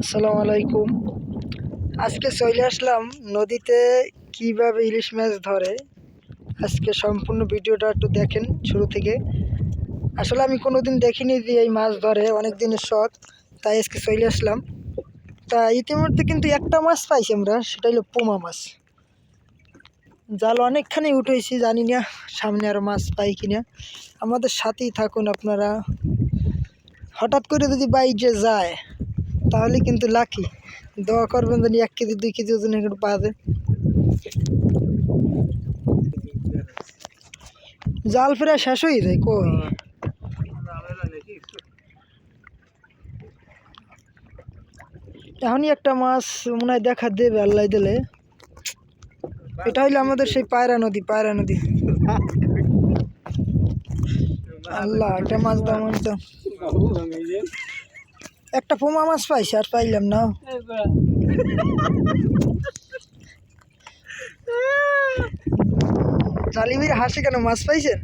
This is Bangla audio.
আসসালামু আলাইকুম। আজকে চলে আসলাম নদীতে কিভাবে ইলিশ মাছ ধরে। আজকে সম্পূর্ণ ভিডিওটা একটু দেখেন শুরু থেকে। আসলে আমি কোনোদিন দেখিনি যে এই মাছ ধরে, অনেক দিনের শখ, তাই আজকে চলে আসলাম। তা ইতিমধ্যে কিন্তু একটা মাছ পাইছি আমরা, সেটা হলো পোমা মাছ। জাল অনেকখানি উঠেছি, জানি না সামনে আরও মাছ পাই কিনা। আমাদের সাথেই থাকুন আপনারা। হঠাৎ করে যদি বাইরে যায় তাহলে কিন্তু লাকি। দোয়া করবেন জানি 1 কেজি 2 কেজি ওজনের একটু পাওয়া যায়। জাল প্রায় শেষ হয়ে যায় কই। এখনই একটা মাছ মনে হয় দেখা দেবে আল্লাহ দিলে। এটা হইলো আমাদের সেই পায়রা নদী। আল্লাহ, একটা মাছ দাম তো একটা পোমা মাছ পাইছি, আর পাইলাম না। জালিমির হাসি কেন, মাছ পাইছেন?